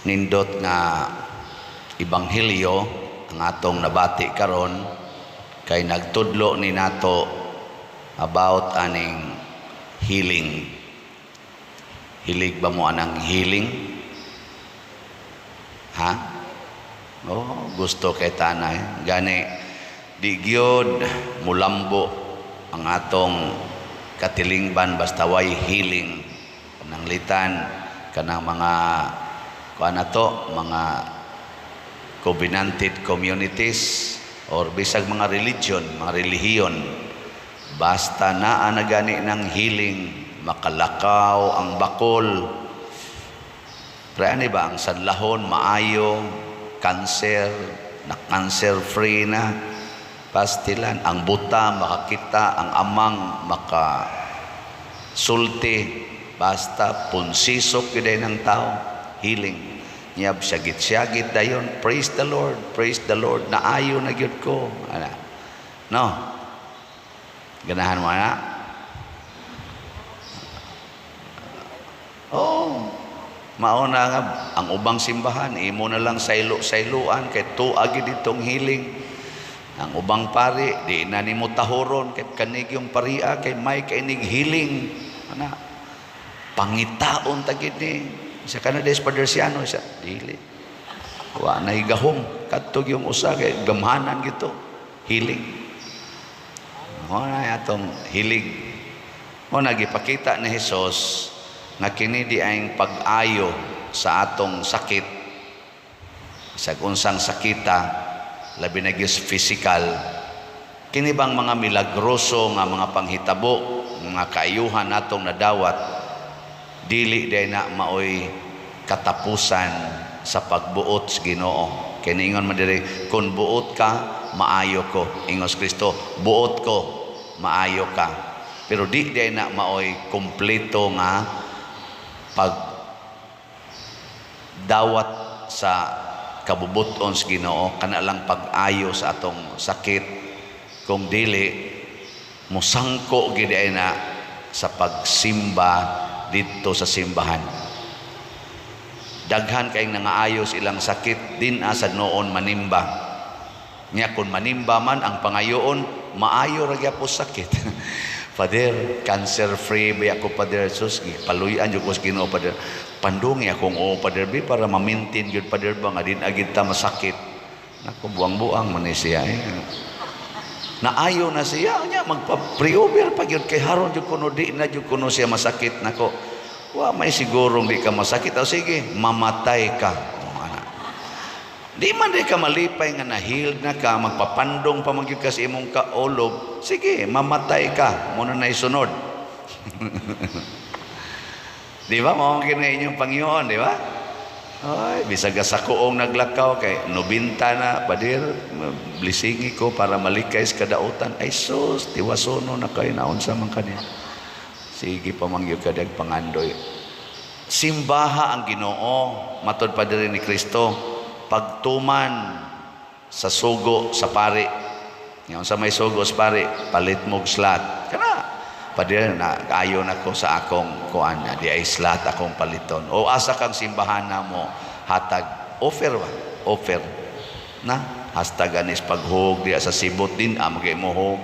Nindot nga ebanghelyo ang atong nabati karon kay nagtudlo ni nato about aning healing. Hilig ba mo anang healing? Ha? Oh, gusto kay tanay. Gani di gyud mulambo ang atong katilingban basta way healing. Kanang litan kanang mga kuan to, mga covenanted communities or bisag mga religion, mga relihiyon, basta naa na gani ng healing, makalakaw ang bakol. Pero ano ba, ang sanlahon, maayo, cancer, na cancer free na, pastilan, ang buta, makakita, ang amang, makasulti, basta punsisok yun ng tao, healing. Niyab syagit-syagit dayon, praise the Lord, naayo na gyud ko. Ana. No? Ganahan mo na? Oh, mauna nga, ang ubang simbahan, imo na lang saylo-sayloan, kay tuagi ditong healing. Ang ubang pari, di na ni mo tahuron, kay kanig yung paria, kay may kainig healing. Ana? Pangitaon tagid ni. Isa ka na des padersiano, isa dili. Wa na higahom, katog yung usa, kay gamhanan gito, healing. Muna atong hilig. Muna gipakita ni Jesus nga kini di ay pag-ayo sa atong sakit. Sa unsang sakita, labi na gyud physical. Kini bang mga milagroso nga mga panghitabo, mga kaayuhan natong nadawat, dili day na maoy katapusan sa pagbuot sa Ginoo. Kaya ingon man diri, kung buot ka, maayo ko. Ingos Kristo, buot ko, maayo ka. Pero di day na maoy kompleto nga pagdawat sa kabubuton sa Ginoo, kana lang pag-ayo sa atong sakit. Kung dili, musangko gid ay na sa pagsimba dito sa simbahan. Daghan kay nangaayos ilang sakit din asad noon manimba. Nya kun manimba man ang pangayoon, maayo ra gyapon sakit. Father, cancer free ba ako, Father Jesus? Paluyan jud ko sa Ginoo, Father. Pandungi akong Father B para ma-maintain jud, Father ba nga din agid ta masakit. Nako buang-buang man ni siya. Naayo na siya nya magpa-pre-over pag yun kay haron jud kuno di na jud kuno siya masakit. Nako wa may sigurong di ka masakit, o sige mamatay ka. Di man di ka malipay nga na-healed na ka, magpapandong pa man gyud ka sa imong kaolob, sige mamatay ka muna na isunod. Di ba mo kini inyong Panginoon, di ba? Ay, bisag sa kuong naglakaw kay 90 na, Padir, blisingi ko para malikay sa kadautan. Ay sus, tiwasono na kayo naon sa man kanya. Sige pa mangyod ka dag pangandoy. Simbaha ang Ginoo, matod Padir ni Kristo, pagtuman sa sugo sa pari. Ngayon sa may sugo sa pari, palit mog slat. Kana, Padir, ayo na ko sa akong kuan na di ay slat akong paliton. O asa kang simbahan na mo hatag offer ba? Offer na hashtag anis paghug di sa sibot din magay mo hog.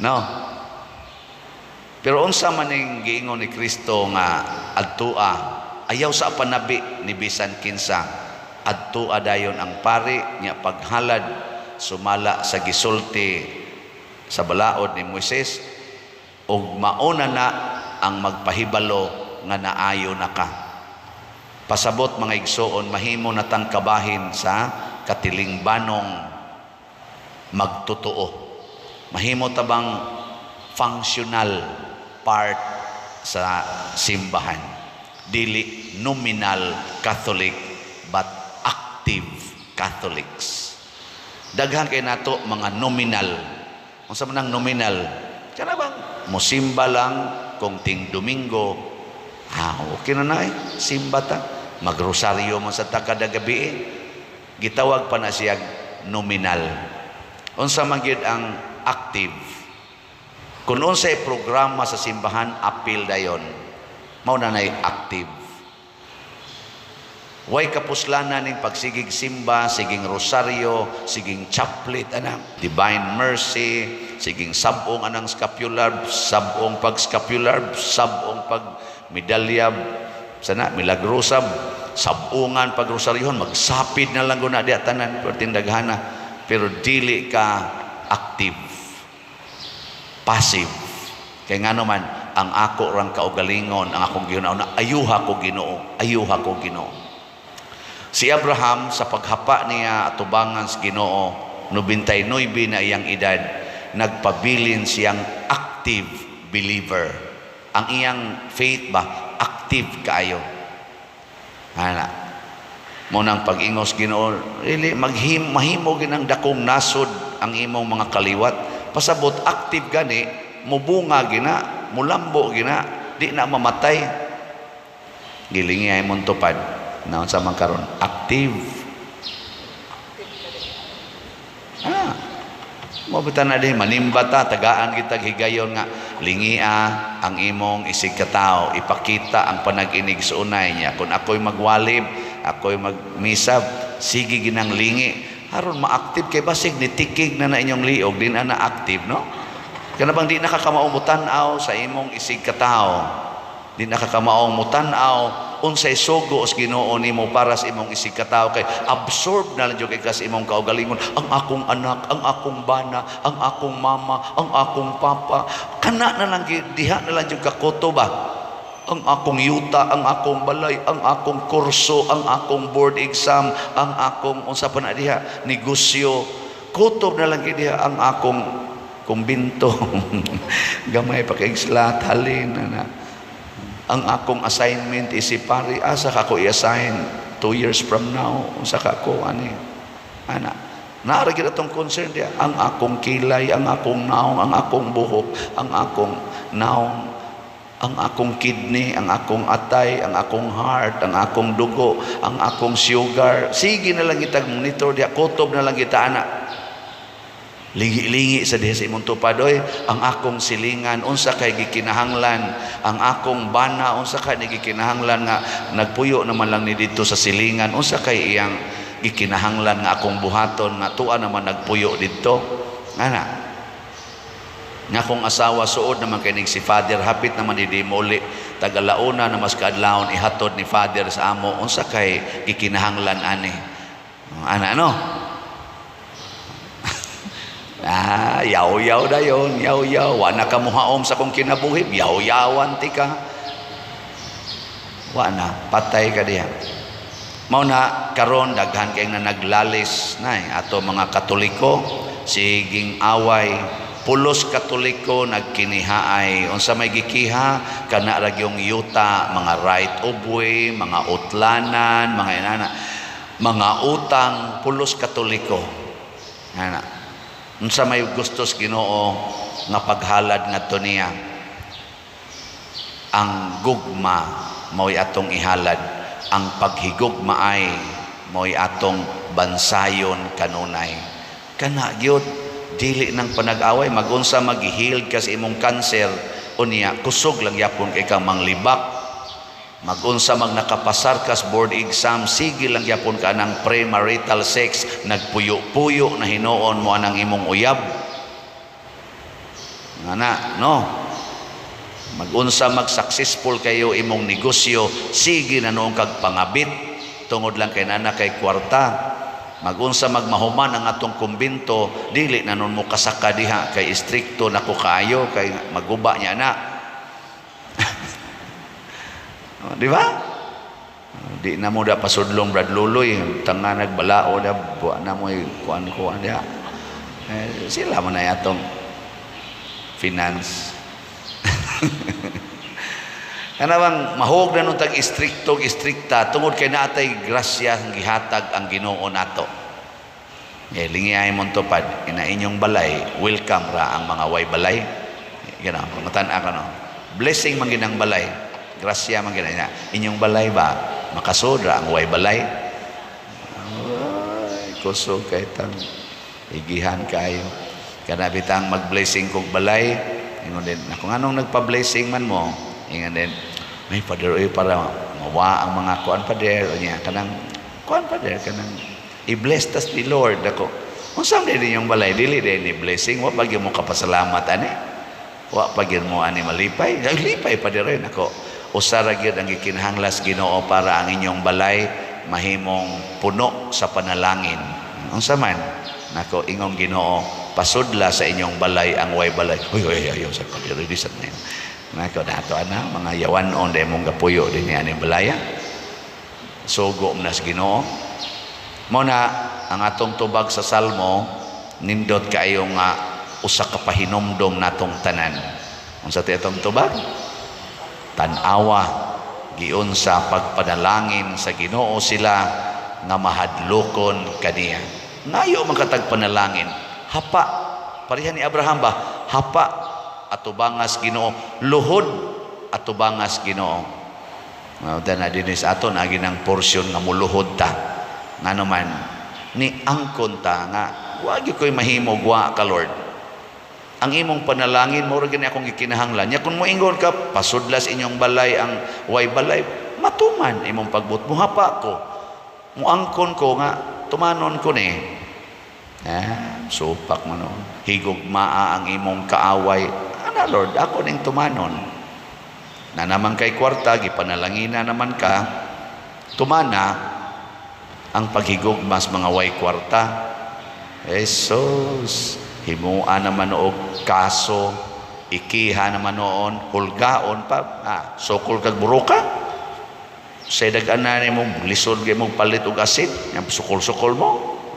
No. Pero unsa man ning giingon ni Kristo nga adtua, ayaw sa panabi ni bisan kinsa, adtua dayon ang pari nya paghalad sumala sa gisulti sa balaod ni Moises, ug mauna na ang magpahibalo nga naayo na ka. Pasabot mga igsoon, mahimo na tang kabahin sa katilingbanong magtotoo. Mahimo tabang functional part sa simbahan. Dili nominal Catholic but active Catholics. Daghan kay nato mga nominal. Kung sa manang nominal, kana bang musimba lang kung ting Domingo, okay na na simba ta. Magrosaryo mo sa kada gabi gitawag pa na siya nominal. Unsa man gyud ang active? Kung unsay programa sa simbahan, apil dayon. Mao na nay active. Way kapuslanan ning pagsigig simba, siging rosaryo, siging chaplet anang divine mercy, siging sabong anang scapular, sabong pag scapular, sabong pag medalya, sana milagrosab, sabungan pag rosaryon, magsapid na lang guna di tanan pertindaghana, pero dili ka active, passive. Kay ngano man ang ako rang kaugalingon, ang akong Ginoo na ayuha ko Ginoo, ayuha ko Ginoo. Si Abraham sa paghapa niya atubangan sa Ginoo 99 na iyang edad, nagpabilin siyang active believer. Ang iyang faith ba active kaayo. Ana mo nang pag-ingos Ginoo, really mahimo ginang dakong nasod ang imong mga kaliwat. Pasabot active gani, mubunga gina, mulambo gina, di na mamatay. Gilingi ay mong tupad. Naon sa magkaroon active. Mo bitan na din manimba ta, tagaan kita higayon nga lingia ang imong isig katao, ipakita ang panag-inig sa unay niya. Kung ako'y magwalib, ako'y magmisab, sige ginang lingi aron ma-active kay basig ni tikig na inyong liog din na active, no? Kana bang di nakakamaong mutanaw sa imong isig katao, di nakakamaong mutanaw unsay sugo os Ginoo nimo para sa imong isig katao, kay absorb na lang jud kay kas imong kaugalingon, ang akong anak, ang akong bana, ang akong mama, ang akong papa, kana na lang diha na lang jud kakoto ba, ang akong yuta, ang akong balay, ang akong kurso, ang akong board exam, ang akong unsa pa na diha negosyo, kutob na lang diha ang akong kumbinto gamay pa kay islat halin na. Ang akong assignment isipari, asa ka ko i-assign 2 years from now, unsa ka ko ani ana naara gyud atong concern dia, ang akong kilay, ang akong naong, ang akong buhok, ang akong naong, ang akong kidney, ang akong atay, ang akong heart, ang akong dugo, ang akong sugar, sige na lang kita monitor dia, kutob na lang kita ana. Lingi-lingi sa diha sa imong tupad, oy, ang akong silingan unsa kay gikinahanglan, ang akong bana unsa kay gikinahanglan nga nagpuyo naman lang ni dito sa silingan, unsa kay iyang gikinahanglan nga akong buhaton nga tuwa naman nagpuyo dito ana. Nga akong asawa suod naman kay ning si father, hapit naman ni muli tagalauna na mas kaadlawon ihatod ni father sa amo, unsa kay gikinahanglan ani ana, no? Yaw-yaw dayon, yaw-yaw, wa na ka muhaom sa kong kinabuhi, yaw-yawan ti ka, wa na, patay ka diha. Mao na karon daghan kay nga naglalis na ato mga Katoliko, siging away, pulos Katoliko nagkinihaay, unsa may gikiha kana ra gyung yuta, mga right of way, mga utlanan, mga inana, mga utang, pulos Katoliko ana. Unsa may gustos Ginoo nga paghalad ngadto niya, ang gugma mao'y atong ihalad, ang paghigugma ay mao'y atong bansayon kanunay. Kana gyud dili nang panag-away, magunsa maghihil ka sa imong kanser unya kusog lang yapon kay kang manglibak, magunsa magnakapasar kas board exam, sige lang yapon ka ng premarital sex, nagpuyo-puyo na hinuon mo anang imong uyab ngana, no? Magunsa mag-successful kayo imong negosyo, sige na noong kag pangabit tungod lang kay nana kay kwarta, magunsa magmahuman ang atong kumbinto, dili na noon mo kasaka diha kay istrikto na ko kayo kay maguba niya na. Di ba? Di na mo da pasudlong Brad Luloy, tanga nagbalao da buwan na mo kuan-kuan dia. Sila mo na yatong finance. Kana bang mahog na nung tag-istrikto, istrikta tungod kay naatay grasya ang gihatag ang Ginoo nato. Lingiay mong tupad, ina inyong balay, welcome ra ang mga way balay. Gana, matan-a ka no. Blessing man ginang balay. Grasya man ginang inyong balay ba makasodra ang way balay. Ay, kusog kay tang igihan kayo. Kana bitang mag-blessing kog balay, ingon din, kung anong nagpa-blessing man mo, ingon din, may pader para mawa ang mga kuan pader niya kanang kuan pader kanang i-bless tas ni Lord ako. Unsa man din yung balay dili din ni blessing wa pag mo kapasalamat ani. Wa pag mo ani malipay. Lipay pader rin ako. Usa ra gyud ang gikinahanglas Ginoo para ang inyong balay mahimong puno sa panalangin. Unsa man nako ingong Ginoo pasudla sa inyong balay ang way balay. Uy ayo sa pader di sa na. Nako dato ana mga yawanon dai mong gapuyo dinhi ani balaya. Sugo na sa Ginoo. Mao na ang atong tubag sa Salmo nindot kaayo nga usa ka pahinumdom natong tanan. Unsa ti atong tubag? Tan-awa giun sa pagpanalangin sa Ginoo sila nga mahadlokon kaniya. Ngayo magkatag panalangin, hapa pareha ni Abraham ba? Hapa atubangas Ginoo, luhod atubangas Ginoo. Na dinis aton agi ng porsyon nga muluhod ta. Ngano man ni angkon ta nga wa gyud koy mahimo wa ka Lord. Ang imong panalangin mo ra gani akong gikinahanglan. Nya kun moingon ka pasudlas inyong balay ang way balay, matuman imong pagbut mo hapa ko. Muangkon ko nga tumanon ko ni. Supak man higugmaa ang imong kaaway. Ana Lord, ako ning tumanon. Na naman kay kwarta gipanalangina naman ka. Tumana ang paghigugmas mga way kwarta. Jesus, himua naman og kaso, ikiha naman noon, hulgaon pa, sokol kag buruka. Say dagan-an mo lisod gyud mo palit og asin, yang sukol-sukol mo.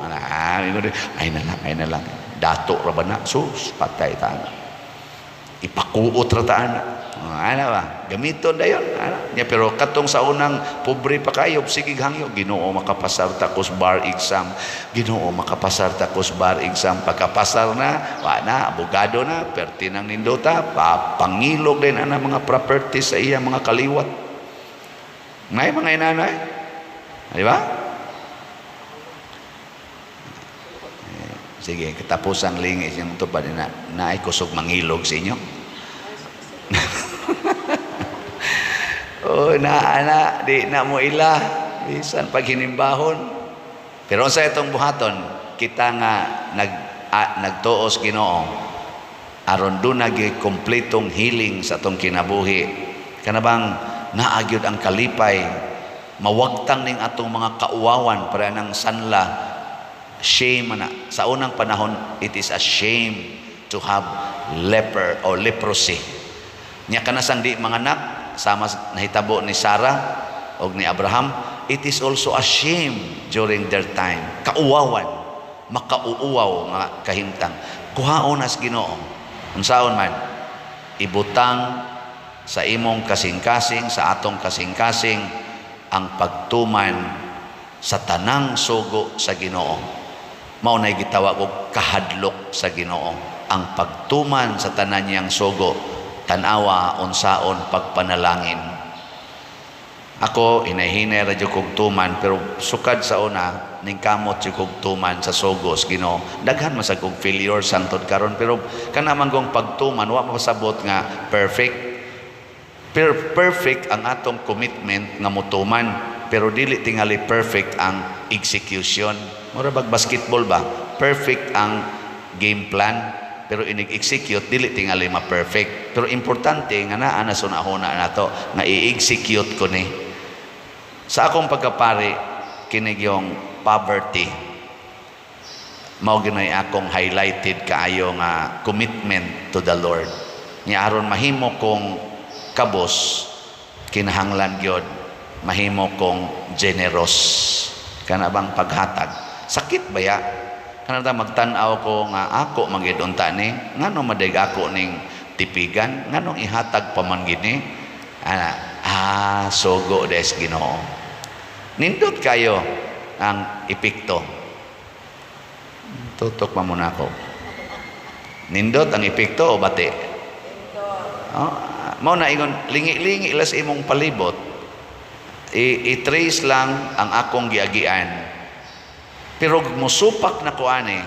Ay na lang. Dato ra ba na? Sus, patay ta. Ipakuot ra ta ana. Ana ba? Gamiton dayon. Nya pero katong sa unang pobre pa kayo, sige hangyo, Ginoo makapasar ta kus bar exam. Ginoo makapasar ta kus bar exam. Pagkapasar na, wa na abogado na, pertinang nindota, pangilog din ana mga properties sa iya mga kaliwat. Ngay mga inanay. Di ba? Sige, katapusang lingis yung tupad na naikusog mangilog sa inyo. Di na mo ila bisan pag hinimbahon. Pero sa itong buhaton kita nga nagtuos Ginoo aron doon kompletong healing sa itong kinabuhi. Kanabang naagyod ang kalipay mawagtang ning atong mga kauwawan para ng sanla. Shame na sa unang panahon, it is a shame to have leper or leprosy. Nya kanasang di mga anak sama nahitabo ni Sarah o ni Abraham, it is also a shame during their time. Kauwawan, makauuwaw nga kahimtang. Kuhaon as Ginoo. Unsaon man, ibutang sa imong kasing-kasing, sa atong kasing-kasing, ang pagtuman sa tanang sugo sa Ginoo. Mao nay gitawag og kahadlok sa Ginoo. Ang pagtuman sa tanan niyang sugo, tan-awa unsaon pagpanalangin. Ako inahinay ra jud kog tuman pero sukad sa una ning kamot jud kog tuman sa sugos Ginoo. Daghan man sa kog failure sangtod karon pero kana man gong pagtuman wa masabot nga perfect. Perfect ang atong commitment nga motuman pero dili tingali perfect ang execution. Mura bag basketball ba? Perfect ang game plan pero inig-execute dili tingali ma-perfect. Pero importante nga naa na sunahona nato nga i-execute ko ni. Sa akong pagkapari kinig yung poverty. Mao ginoy akong highlighted kaayo nga commitment to the Lord. Nya aron mahimo kong kabos kinahanglan gyud mahimo kong generous. Kana bang paghatag sakit baya kanang magtan-aw ko nga ako magidunta ni ngano madig ako ning tipigan nganong ihatag pa man gini sugo des Ginoo. Nindot kayo ang epekto. Tutok pa muna ako. Nindot ang epekto o bati? Mao na ingon lingi-lingi las imong palibot. I-trace lang ang akong giagian. Pero musupak na ko ani.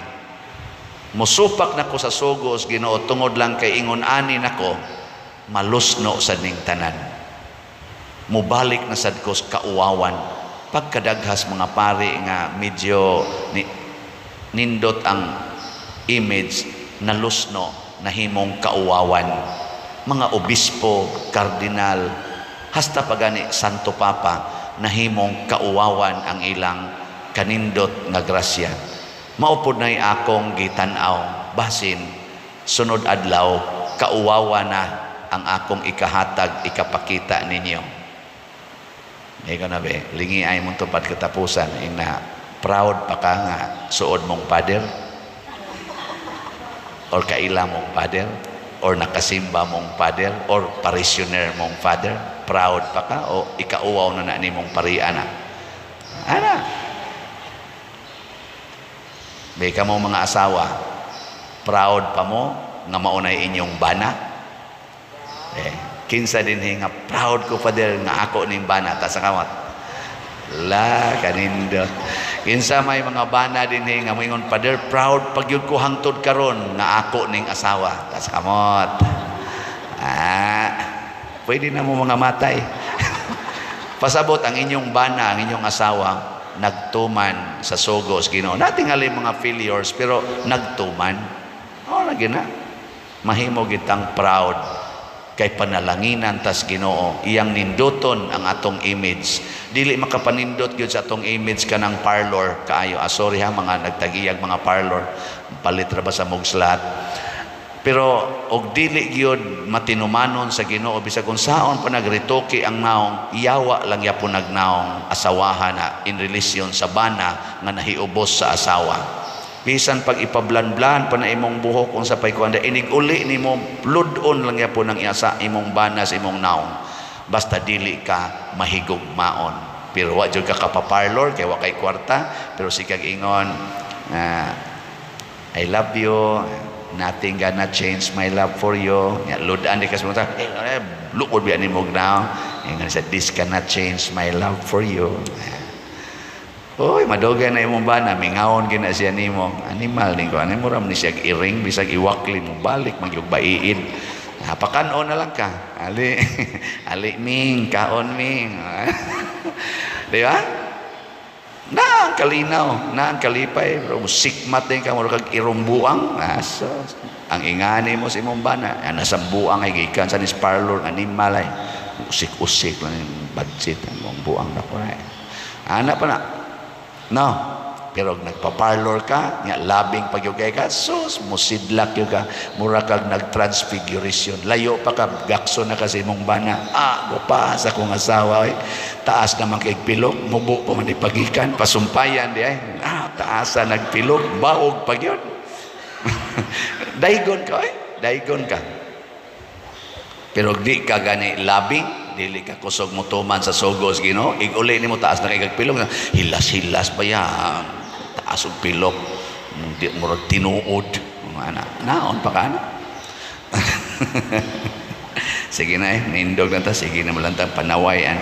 Musupak na ko sa sugos Ginoo tungod lang kay ingon ani nako malusno sa ning tanan. mubalik na sad ko sa kauwawan. Pagkadaghas mga pari nga medyo nindot ang image na lusno na himong kauwawan. Mga obispo, kardinal, hasta pagani Santo Papa, nahimong kauwawan ang ilang kanindot nga grasya. Maupod na'y akong gitanaw, basin, sunod adlaw, kauwawa na ang akong ikahatag, ikapakita ninyo. Ikaw na be, lingi ay mong tupad katapusan, na proud pa ka nga suod mong pader, or kaila mong pader, or nakasimba mong pader, or parishioner mong father. Proud pa ka o ikauwaw na ni mong pariana? Ana? May ka mo mga asawa, proud pa mo nga maunay inyong bana? Kinsa din nga proud ko father nga ako ning bana ta sa kamot. La kanindo. Kinsa may mga bana din nga moingon father proud pag yun ko hangtod karon nga ako ning asawa ta sa kamot. Pwede na mo mga matay. Pasabot ang inyong bana, ang inyong asawa, nagtuman sa sugos Ginoo. Natingali mga failures, pero nagtuman. Lagi na. Mahimo gitang proud kay panalanginan tas Ginoo. Iyang ninduton ang atong image. Dili makapanindot gyud sa atong image kanang parlor kaayo. Sorry ha mga nagtagiyag mga parlor. Palit ra ba sa mugslat? Pero og dili gyud matinumanon sa Ginoo bisag unsaon pa nagretoke ang naong, iyawa lang yapon nagnaong asawahan na in relasyon sa bana nga nahiubos sa asawa. Bisan pag ipablan-blan pa na imong buhok unsa pay kuanda inig-uli nimo blood-on lang yapon ang iasa imong bana sa imong naong. Basta dili ka mahigugmaon. Pero wa jud ka kapaparlor kay wa kay kwarta, pero sikag ingon I love you. Nothing gonna change my love for you. Ludan di kas mga lukod biya ni mo now. Ingon sa this cannot change my love for you. Oy, madoga na imong bana, mingawon gina siya nimo. Animal ni ko, ani mo ram ni siya iring bisag iwakli mo balik magyug baiid. Napakanon na lang ka. Ali, ali ming, kaon ming. Di ba? Na ang kalinaw, na ang kalipay, pero sikmat din ka, marag kag irumbuang. So, ang ingani mo sa imong bana, nasa buang ay gikan sa nis parlor, animal ay usik-usik lang yung budget ang mong buang na ko. Ana pa na. No. Pero nagpa-parlor ka, nga labing pagyugay ka, sus, musidlak yung ka, mura kag nag-transfiguration. Layo pa ka, gakso na kasi mong bana. Gupa sa kong asawa, taas naman kay pilok, mubo pa man ipagikan, pasumpayan di ay. Taasa nagpilok, baog pag yun. Daigon ka, daigon ka. Pero di ka gani labing, dili ka kusog mo tuman sa sugos Ginoo, iguli ni mo taas na kay pilok, hilas-hilas pa yan. Taas og pilok, murag tinuod. Naon pa ka na. Sige na nindog na ta, sige na mo lang tang panawayan.